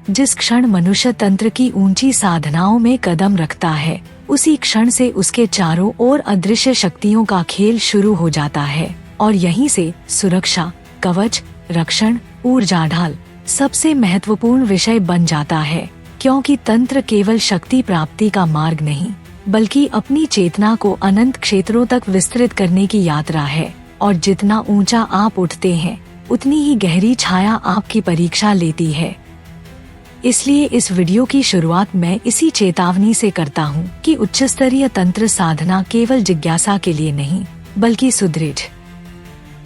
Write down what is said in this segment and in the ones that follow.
जिस क्षण मनुष्य तंत्र की ऊंची साधनाओं में कदम रखता है, उसी क्षण से उसके चारों ओर अदृश्य शक्तियों का खेल शुरू हो जाता है और यहीं से सुरक्षा, कवच, रक्षण, ऊर्जा ढाल सबसे महत्वपूर्ण विषय बन जाता है। क्योंकि तंत्र केवल शक्ति प्राप्ति का मार्ग नहीं, बल्कि अपनी चेतना को अनंत क्षेत्रों तक विस्तृत करने की यात्रा है। और जितना ऊंचा आप उठते हैं, उतनी ही गहरी छाया आपकी परीक्षा लेती है। इसलिए इस वीडियो की शुरुआत मैं इसी चेतावनी से करता हूँ कि उच्च स्तरीय तंत्र साधना केवल जिज्ञासा के लिए नहीं, बल्कि सुदृढ़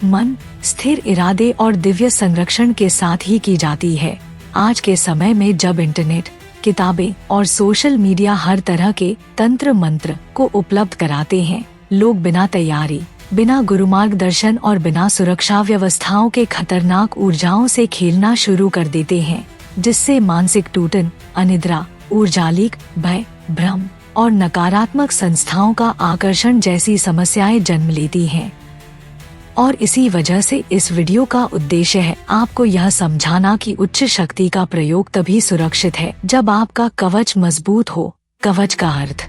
मन, स्थिर इरादे और दिव्य संरक्षण के साथ ही की जाती है। आज के समय में जब इंटरनेट, किताबें और सोशल मीडिया हर तरह के तंत्र मंत्र को उपलब्ध कराते हैं, लोग बिना तैयारी, बिना गुरु मार्गदर्शन और बिना सुरक्षा व्यवस्थाओं के खतरनाक ऊर्जाओं से खेलना शुरू कर देते हैं, जिससे मानसिक टूटन, अनिद्रा, ऊर्जा लीक, भय, भ्रम और नकारात्मक संस्थाओं का आकर्षण जैसी समस्याएं जन्म लेती हैं। और इसी वजह से इस वीडियो का उद्देश्य है आपको यह समझाना कि उच्च शक्ति का प्रयोग तभी सुरक्षित है जब आपका कवच मजबूत हो। कवच का अर्थ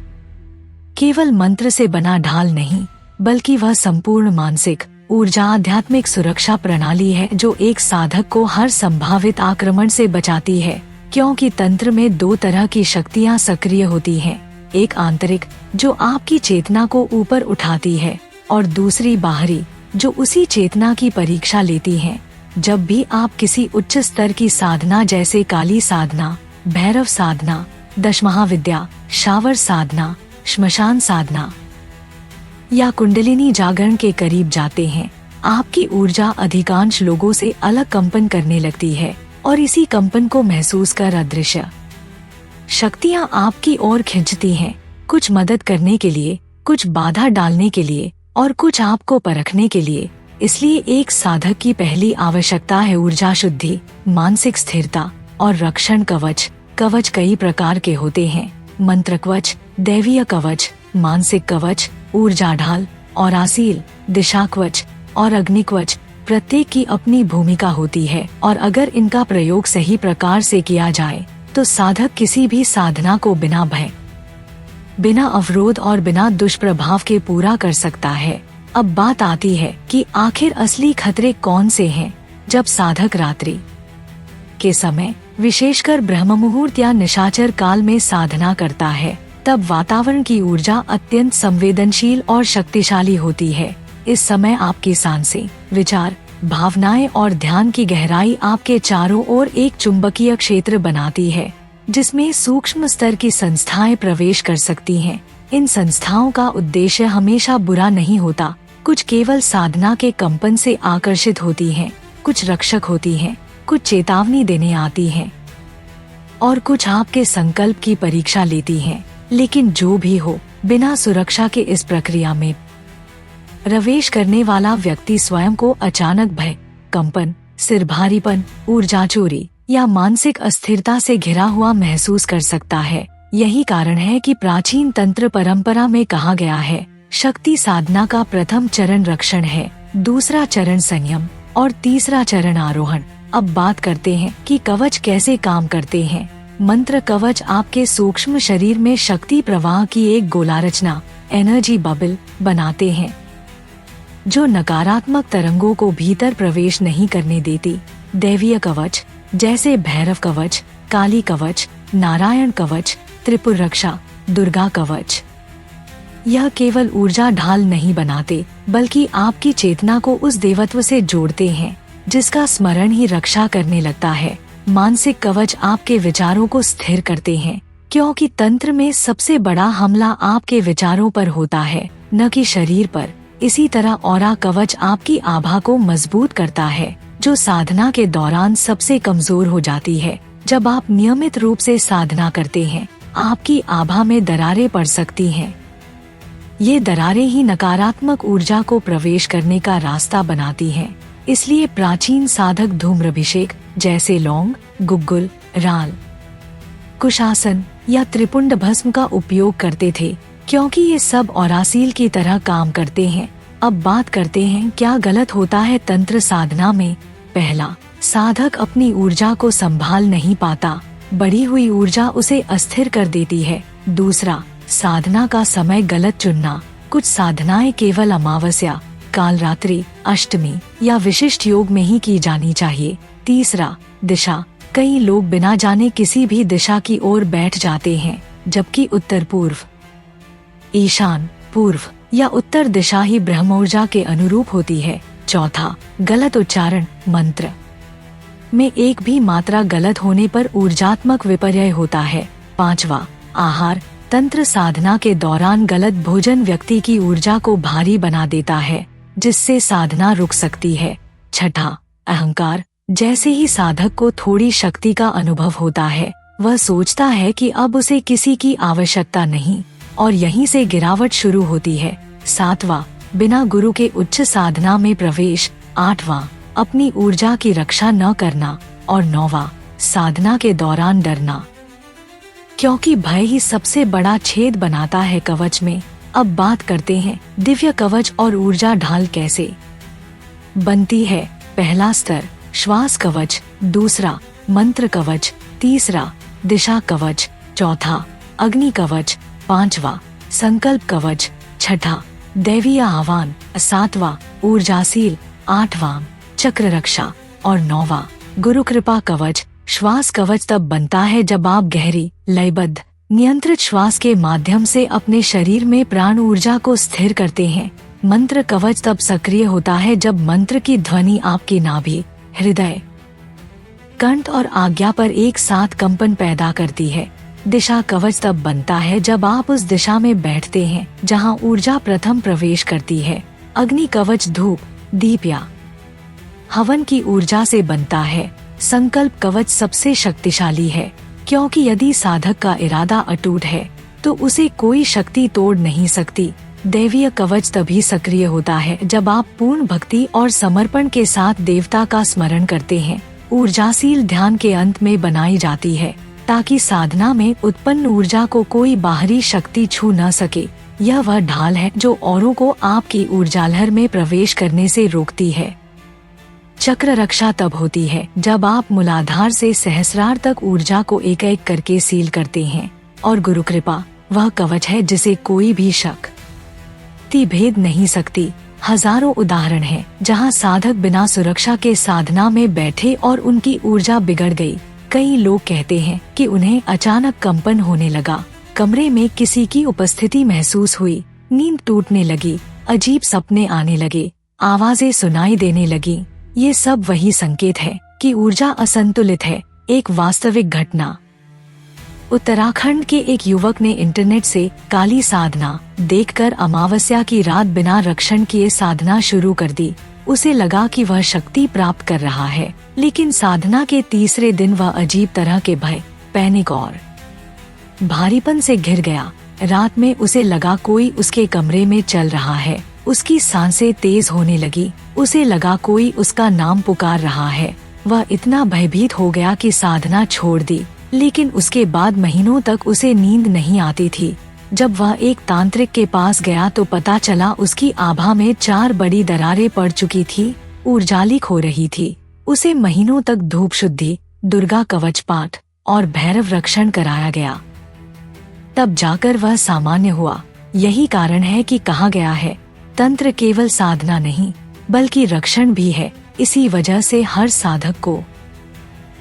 केवल मंत्र से बना ढाल नहीं, बल्कि वह संपूर्ण मानसिक ऊर्जा आध्यात्मिक सुरक्षा प्रणाली है जो एक साधक को हर संभावित आक्रमण से बचाती है। क्योंकि तंत्र में दो तरह की शक्तियाँ सक्रिय होती हैं, एक आंतरिक जो आपकी चेतना को ऊपर उठाती है और दूसरी बाहरी जो उसी चेतना की परीक्षा लेती हैं। जब भी आप किसी उच्च स्तर की साधना जैसे काली साधना, भैरव साधना, दशमहाविद्या, शावर साधना, श्मशान साधना या कुंडलिनी जागरण के करीब जाते हैं, आपकी ऊर्जा अधिकांश लोगों से अलग कंपन करने लगती है और इसी कंपन को महसूस कर अदृश्य शक्तियाँ आपकी ओर खींचती हैं, कुछ मदद करने के लिए, कुछ बाधा डालने के लिए और कुछ आपको परखने के लिए। इसलिए एक साधक की पहली आवश्यकता है ऊर्जा शुद्धि, मानसिक स्थिरता और रक्षण कवच। कवच कई प्रकार के होते हैं, मंत्र कवच, दैवीय कवच, मानसिक कवच, ऊर्जा ढाल और आसील, दिशा कवच और अग्नि कवच। प्रत्येक की अपनी भूमिका होती है और अगर इनका प्रयोग सही प्रकार से किया जाए तो साधक किसी भी साधना को बिना भय, बिना अवरोध और बिना दुष्प्रभाव के पूरा कर सकता है। अब बात आती है कि आखिर असली खतरे कौन से हैं। जब साधक रात्रि के समय, विशेषकर ब्रह्म मुहूर्त या निशाचर काल में साधना करता है, तब वातावरण की ऊर्जा अत्यंत संवेदनशील और शक्तिशाली होती है। इस समय आपकी सांसें, विचार, भावनाएं और ध्यान की गहराई आपके चारों ओर एक चुंबकीय क्षेत्र बनाती है, जिसमें सूक्ष्म स्तर की संस्थाएं प्रवेश कर सकती हैं। इन संस्थाओं का उद्देश्य हमेशा बुरा नहीं होता, कुछ केवल साधना के कंपन से आकर्षित होती हैं, कुछ रक्षक होती हैं, कुछ चेतावनी देने आती हैं और कुछ आपके संकल्प की परीक्षा लेती हैं। लेकिन जो भी हो, बिना सुरक्षा के इस प्रक्रिया में प्रवेश करने वाला व्यक्ति स्वयं को अचानक भय, कंपन, सिर भारीपन, ऊर्जा चोरी या मानसिक अस्थिरता से घिरा हुआ महसूस कर सकता है। यही कारण है कि प्राचीन तंत्र परंपरा में कहा गया है, शक्ति साधना का प्रथम चरण रक्षण है, दूसरा चरण संयम और तीसरा चरण आरोहण। अब बात करते हैं कि कवच कैसे काम करते हैं। मंत्र कवच आपके सूक्ष्म शरीर में शक्ति प्रवाह की एक गोला रचना, एनर्जी बबल बनाते हैं, जो नकारात्मक तरंगों को भीतर प्रवेश नहीं करने देती। दैवीय कवच जैसे भैरव कवच, काली कवच, नारायण कवच, त्रिपुर रक्षा, दुर्गा कवच, यह केवल ऊर्जा ढाल नहीं बनाते, बल्कि आपकी चेतना को उस देवत्व से जोड़ते हैं जिसका स्मरण ही रक्षा करने लगता है। मानसिक कवच आपके विचारों को स्थिर करते हैं, क्योंकि तंत्र में सबसे बड़ा हमला आपके विचारों पर होता है, न कि शरीर पर। इसी तरह ऑरा कवच आपकी आभा को मजबूत करता है, जो साधना के दौरान सबसे कमजोर हो जाती है। जब आप नियमित रूप से साधना करते हैं, आपकी आभा में दरारें पड़ सकती हैं। ये दरारें ही नकारात्मक ऊर्जा को प्रवेश करने का रास्ता बनाती हैं। इसलिए प्राचीन साधक धूम्राभिषेक जैसे लौंग, गुग्गुल, राल, कुशासन या त्रिपुंड भस्म का उपयोग करते थे, क्योंकि ये सब औरासील की तरह काम करते हैं। अब बात करते हैं क्या गलत होता है तंत्र साधना में। पहला, साधक अपनी ऊर्जा को संभाल नहीं पाता। बढ़ी हुई ऊर्जा उसे अस्थिर कर देती है। दूसरा, साधना का समय गलत चुनना। कुछ साधनाएं केवल अमावस्या, कालरात्रि, अष्टमी या विशिष्ट योग में ही की जानी चाहिए। तीसरा, दिशा। कई लोग बिना जाने किसी भी दिशा की ओर बैठ जाते हैं, जबकि उत्तर पूर्व, ईशान, पूर्व या उत्तर दिशा ही ब्रह्मोर्जा के अनुरूप होती है। चौथा, गलत उच्चारण। मंत्र में एक भी मात्रा गलत होने पर ऊर्जात्मक विपर्यय होता है। पांचवा, आहार तंत्र। साधना के दौरान गलत भोजन व्यक्ति की ऊर्जा को भारी बना देता है, जिससे साधना रुक सकती है। छठा, अहंकार। जैसे ही साधक को थोड़ी शक्ति का अनुभव होता है, वह सोचता है कि अब उसे किसी की आवश्यकता नहीं, और यहीं से गिरावट शुरू होती है। सातवां, बिना गुरु के उच्च साधना में प्रवेश। आठवां, अपनी ऊर्जा की रक्षा न करना। और नौवां, साधना के दौरान डरना, क्योंकि भय ही सबसे बड़ा छेद बनाता है कवच में। अब बात करते हैं दिव्य कवच और ऊर्जा ढाल कैसे बनती है। पहला स्तर, श्वास कवच। दूसरा, मंत्र कवच। तीसरा, दिशा कवच। चौथा, अग्नि कवच। पांचवा, संकल्प कवच। छठा, दैवीय आह्वान। सातवां, ऊर्जाशील। आठवां, चक्र रक्षा। और नौवां, गुरु कृपा कवच। श्वास कवच तब बनता है जब आप गहरी, लयबद्ध, नियंत्रित श्वास के माध्यम से अपने शरीर में प्राण ऊर्जा को स्थिर करते हैं। मंत्र कवच तब सक्रिय होता है जब मंत्र की ध्वनि आपकी नाभि, हृदय, कंठ और आज्ञा पर एक साथ कंपन पैदा करती है। दिशा कवच तब बनता है जब आप उस दिशा में बैठते हैं जहां ऊर्जा प्रथम प्रवेश करती है। अग्नि कवच धूप, दीप या हवन की ऊर्जा से बनता है। संकल्प कवच सबसे शक्तिशाली है, क्योंकि यदि साधक का इरादा अटूट है तो उसे कोई शक्ति तोड़ नहीं सकती। दैवीय कवच तभी सक्रिय होता है जब आप पूर्ण भक्ति और समर्पण के साथ देवता का स्मरण करते हैं। ऊर्जाशील ध्यान के अंत में बनाई जाती है, ताकि साधना में उत्पन्न ऊर्जा को कोई बाहरी शक्ति छू न सके। यह वह ढाल है जो औरों को आपकी ऊर्जालहर में प्रवेश करने से रोकती है। चक्र रक्षा तब होती है जब आप मूलाधार से सहस्रार तक ऊर्जा को एक एक करके सील करते हैं। और गुरु कृपा वह कवच है जिसे कोई भी शक्ति भेद नहीं सकती। हजारों उदाहरण हैं जहां साधक बिना सुरक्षा के साधना में बैठे और उनकी ऊर्जा बिगड़ गई। कई लोग कहते हैं कि उन्हें अचानक कंपन होने लगा, कमरे में किसी की उपस्थिति महसूस हुई, नींद टूटने लगी, अजीब सपने आने लगे, आवाजें सुनाई देने लगी। ये सब वही संकेत है कि ऊर्जा असंतुलित है। एक वास्तविक घटना। उत्तराखंड के एक युवक ने इंटरनेट से काली साधना देखकर अमावस्या की रात बिना रक्षण किए साधना शुरू कर दी। उसे लगा कि वह शक्ति प्राप्त कर रहा है, लेकिन साधना के तीसरे दिन वह अजीब तरह के भय, पैनिक और भारीपन से घिर गया। रात में उसे लगा कोई उसके कमरे में चल रहा है। उसकी सांसें तेज होने लगी। उसे लगा कोई उसका नाम पुकार रहा है। वह इतना भयभीत हो गया कि साधना छोड़ दी, लेकिन उसके बाद महीनों तक उसे नींद नहीं आती थी। जब वह एक तांत्रिक के पास गया तो पता चला उसकी आभा में 4 बड़ी दरारें पड़ चुकी थी, ऊर्जा लीक हो रही थी। उसे महीनों तक धूप शुद्धि, दुर्गा कवच पाठ और भैरव रक्षण कराया गया, तब जाकर वह सामान्य हुआ। यही कारण है कि कहा गया है, तंत्र केवल साधना नहीं बल्कि रक्षण भी है। इसी वजह से हर साधक को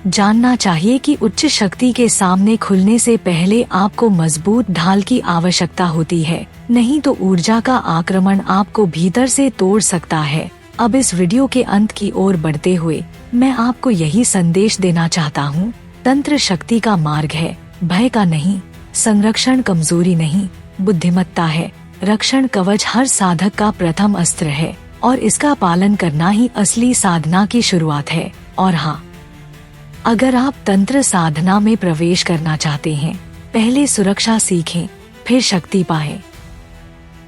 जानना चाहिए कि उच्च शक्ति के सामने खुलने से पहले आपको मजबूत ढाल की आवश्यकता होती है, नहीं तो ऊर्जा का आक्रमण आपको भीतर से तोड़ सकता है। अब इस वीडियो के अंत की ओर बढ़ते हुए मैं आपको यही संदेश देना चाहता हूँ, तंत्र शक्ति का मार्ग है, भय का नहीं। संरक्षण कमजोरी नहीं, बुद्धिमत्ता है। रक्षण कवच हर साधक का प्रथम अस्त्र है और इसका पालन करना ही असली साधना की शुरुआत है। और हाँ, अगर आप तंत्र साधना में प्रवेश करना चाहते हैं, पहले सुरक्षा सीखें, फिर शक्ति पाएं।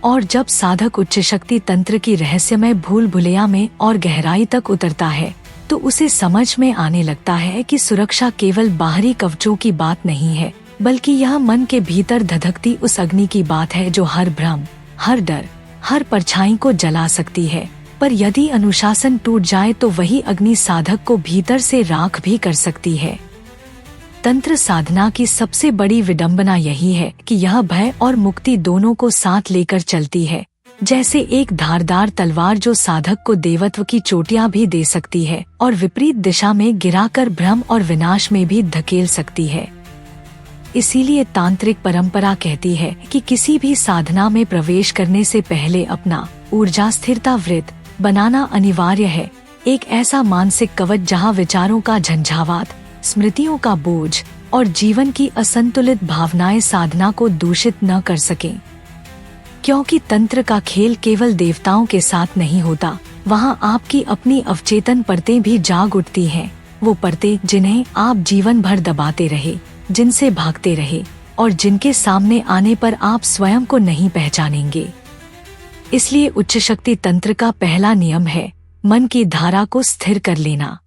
और जब साधक उच्च शक्ति तंत्र की रहस्यमय भूल भुलैया में और गहराई तक उतरता है, तो उसे समझ में आने लगता है कि सुरक्षा केवल बाहरी कवचों की बात नहीं है, बल्कि यह मन के भीतर धधकती उस अग्नि की बात है जो हर भ्रम, हर डर, हर परछाई को जला सकती है। पर यदि अनुशासन टूट जाए तो वही अग्नि साधक को भीतर से राख भी कर सकती है। तंत्र साधना की सबसे बड़ी विडंबना यही है कि यह भय और मुक्ति दोनों को साथ लेकर चलती है, जैसे एक धारदार तलवार जो साधक को देवत्व की चोटियां भी दे सकती है और विपरीत दिशा में गिराकर भ्रम और विनाश में भी धकेल सकती है। इसीलिए तांत्रिक परंपरा कहती है कि किसी भी साधना में प्रवेश करने से पहले अपना ऊर्जा स्थिरता वृत्त बनाना अनिवार्य है, एक ऐसा मानसिक कवच जहां विचारों का झंझावात, स्मृतियों का बोझ और जीवन की असंतुलित भावनाएं साधना को दूषित न कर सकें। क्योंकि तंत्र का खेल केवल देवताओं के साथ नहीं होता, वहां आपकी अपनी अवचेतन परतें भी जाग उठती हैं, वो परतें जिन्हें आप जीवन भर दबाते रहे, जिनसे भागते रहे और जिनके सामने आने पर आप स्वयं को नहीं पहचानेंगे। इसलिए उच्च शक्ति तंत्र का पहला नियम है मन की धारा को स्थिर कर लेना।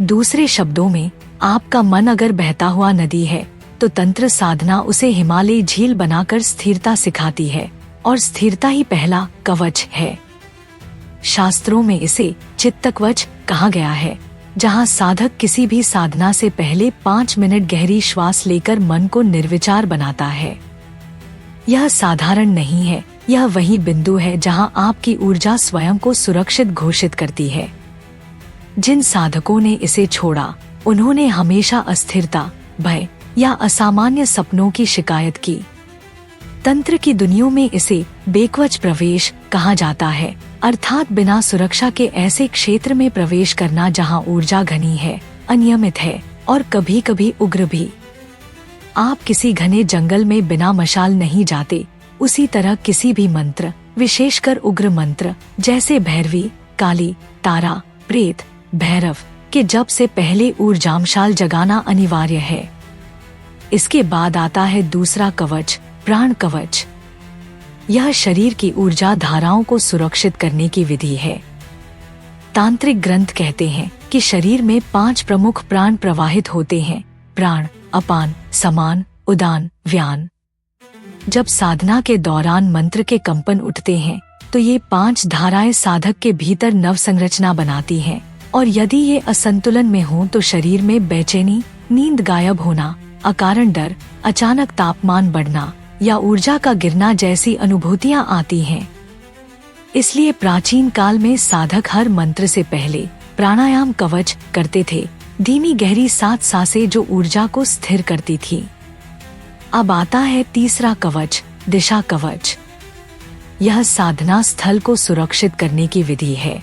दूसरे शब्दों में, आपका मन अगर बहता हुआ नदी है तो तंत्र साधना उसे हिमालयी झील बनाकर स्थिरता सिखाती है, और स्थिरता ही पहला कवच है। शास्त्रों में इसे चित्तकवच कहा गया है, जहां साधक किसी भी साधना से पहले 5 मिनट गहरी श्वास लेकर मन को निर्विचार बनाता है। यह साधारण नहीं है, यह वही बिंदु है जहां आपकी ऊर्जा स्वयं को सुरक्षित घोषित करती है। जिन साधकों ने इसे छोड़ा, उन्होंने हमेशा अस्थिरता, भय या असामान्य सपनों की शिकायत की। तंत्र की दुनिया में इसे बेकवच प्रवेश कहा जाता है, अर्थात बिना सुरक्षा के ऐसे क्षेत्र में प्रवेश करना जहां ऊर्जा घनी है, अनियमित है और कभी कभी उग्र भी। आप किसी घने जंगल में बिना मशाल नहीं जाते, उसी तरह किसी भी मंत्र, विशेषकर उग्र मंत्र जैसे भैरवी, काली, तारा, प्रेत, भैरव के जप से पहले ऊर्जामशाल जगाना अनिवार्य है। इसके बाद आता है दूसरा कवच, प्राण कवच। यह शरीर की ऊर्जा धाराओं को सुरक्षित करने की विधि है। तांत्रिक ग्रंथ कहते हैं कि शरीर में 5 प्रमुख प्राण प्रवाहित होते हैं: प्राण, अपान, समान, उदान, व्यान। जब साधना के दौरान मंत्र के कंपन उठते हैं तो ये 5 धाराएं साधक के भीतर नव संरचना बनाती हैं, और यदि ये असंतुलन में हों तो शरीर में बेचैनी, नींद गायब होना, अकारण डर, अचानक तापमान बढ़ना या ऊर्जा का गिरना जैसी अनुभूतियां आती हैं। इसलिए प्राचीन काल में साधक हर मंत्र से पहले प्राणायाम कवच करते थे, धीमी गहरी 7 सांसें जो ऊर्जा को स्थिर करती थी। अब आता है तीसरा कवच, दिशा कवच। यह साधना स्थल को सुरक्षित करने की विधि है।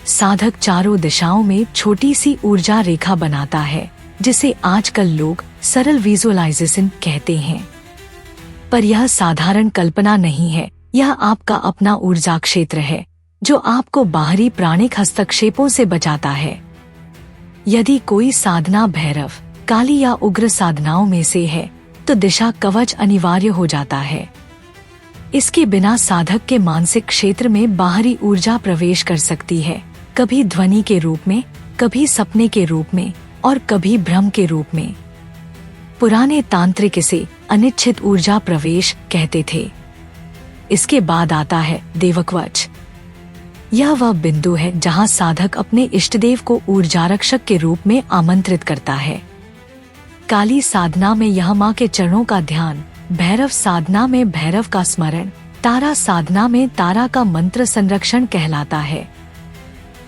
साधक चारों दिशाओं में छोटी सी ऊर्जा रेखा बनाता है, जिसे आजकल लोग सरल विजुअलाइजेशन कहते हैं। पर यह साधारण कल्पना नहीं है, यह आपका अपना ऊर्जा क्षेत्र है जो आपको बाहरी प्राणिक हस्तक्षेपों से बचाता है। यदि कोई साधना भैरव, काली या उग्र साधनाओं में से है तो दिशा कवच अनिवार्य हो जाता है। इसके बिना साधक के मानसिक क्षेत्र में बाहरी ऊर्जा प्रवेश कर सकती है, कभी ध्वनि के रूप में, कभी सपने के रूप में और कभी भ्रम के रूप में। पुराने तांत्रिक इसे अनिच्छित ऊर्जा प्रवेश कहते थे। इसके बाद आता है देवकवच। यह वह बिंदु है जहां साधक अपने इष्टदेव को ऊर्जारक्षक के रूप में आमंत्रित करता है। काली साधना में यह मां के चरणों का ध्यान, भैरव साधना में भैरव का स्मरण, तारा साधना में तारा का मंत्र संरक्षण कहलाता है।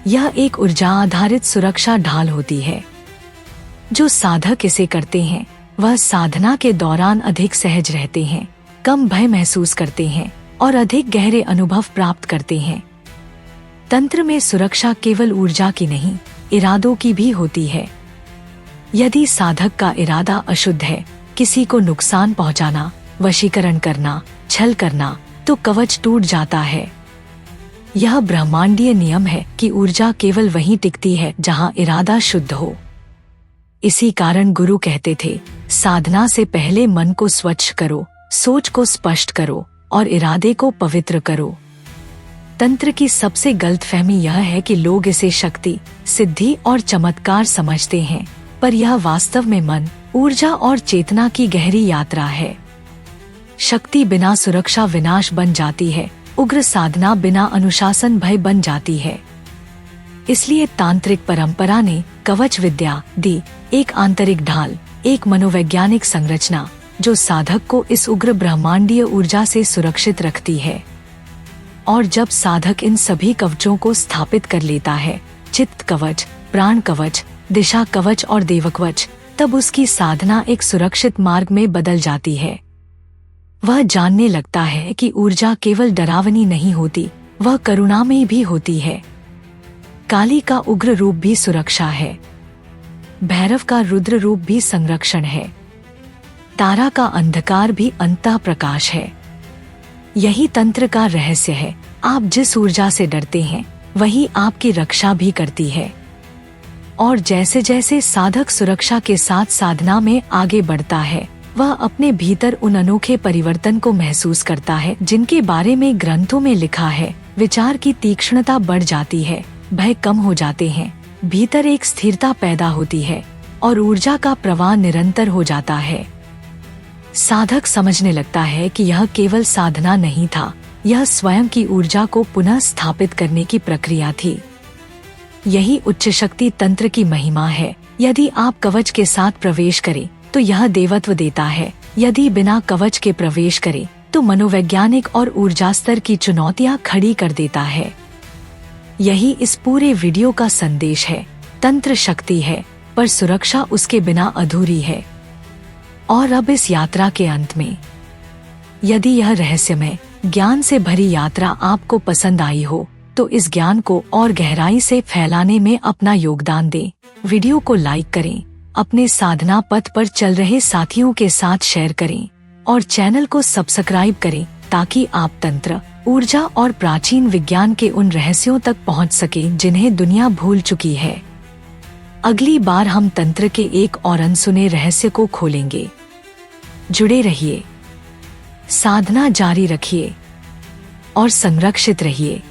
यह एक ऊर्जा आधारित सुरक्षा ढाल होती है। जो साधक इसे करते हैं वह साधना के दौरान अधिक सहज रहते हैं, कम भय महसूस करते हैं और अधिक गहरे अनुभव प्राप्त करते हैं। तंत्र में सुरक्षा केवल ऊर्जा की नहीं, इरादों की भी होती है। यदि साधक का इरादा अशुद्ध है, किसी को नुकसान पहुंचाना, वशीकरण करना, छल करना, तो कवच टूट जाता है। यह ब्रह्मांडीय नियम है कि ऊर्जा केवल वहीं टिकती है जहां इरादा शुद्ध हो। इसी कारण गुरु कहते थे, साधना से पहले मन को स्वच्छ करो, सोच को स्पष्ट करो और इरादे को पवित्र करो। तंत्र की सबसे गलतफहमी यह है कि लोग इसे शक्ति, सिद्धि और चमत्कार समझते हैं, पर यह वास्तव में मन, ऊर्जा और चेतना की गहरी यात्रा है। शक्ति बिना सुरक्षा विनाश बन जाती है, उग्र साधना बिना अनुशासन भय बन जाती है। इसलिए तांत्रिक परंपरा ने कवच विद्या दी, एक आंतरिक ढाल, एक मनोवैज्ञानिक संरचना जो साधक को इस उग्र ब्रह्मांडीय ऊर्जा से सुरक्षित रखती है। और जब साधक इन सभी कवचों को स्थापित कर लेता है, चित्त कवच, प्राण कवच, दिशा कवच और देवकवच, तब उसकी साधना एक सुरक्षित मार्ग में बदल जाती है। वह जानने लगता है कि ऊर्जा केवल डरावनी नहीं होती, वह करुणा में भी होती है। काली का उग्र रूप भी सुरक्षा है, भैरव का रुद्र रूप भी संरक्षण है, तारा का अंधकार भी अंतः प्रकाश है। यही तंत्र का रहस्य है। आप जिस ऊर्जा से डरते हैं वही आपकी रक्षा भी करती है। और जैसे जैसे साधक सुरक्षा के साथ साधना में आगे बढ़ता है, वह अपने भीतर उन अनोखे परिवर्तन को महसूस करता है जिनके बारे में ग्रंथों में लिखा है। विचार की तीक्ष्णता बढ़ जाती है, भय कम हो जाते हैं, भीतर एक स्थिरता पैदा होती है और ऊर्जा का प्रवाह निरंतर हो जाता है। साधक समझने लगता है कि यह केवल साधना नहीं था, यह स्वयं की ऊर्जा को पुनः स्थापित करने की प्रक्रिया थी। यही उच्च शक्ति तंत्र की महिमा है। यदि आप कवच के साथ प्रवेश करें तो यह देवत्व देता है, यदि बिना कवच के प्रवेश करें तो मनोवैज्ञानिक और ऊर्जा स्तर की चुनौतियां खड़ी कर देता है। यही इस पूरे वीडियो का संदेश है। तंत्र शक्ति है, पर सुरक्षा उसके बिना अधूरी है। और अब इस यात्रा के अंत में, यदि यह रहस्यमय ज्ञान से भरी यात्रा आपको पसंद आई हो तो इस ज्ञान को और गहराई से फैलाने में अपना योगदान दें। वीडियो को लाइक करें, अपने साधना पथ पर चल रहे साथियों के साथ शेयर करें और चैनल को सब्सक्राइब करें ताकि आप तंत्र, ऊर्जा और प्राचीन विज्ञान के उन रहस्यों तक पहुंच सकें जिन्हें दुनिया भूल चुकी है। अगली बार हम तंत्र के एक और अनसुने रहस्य को खोलेंगे। जुड़े रहिए, साधना जारी रखिए और संरक्षित रहिए।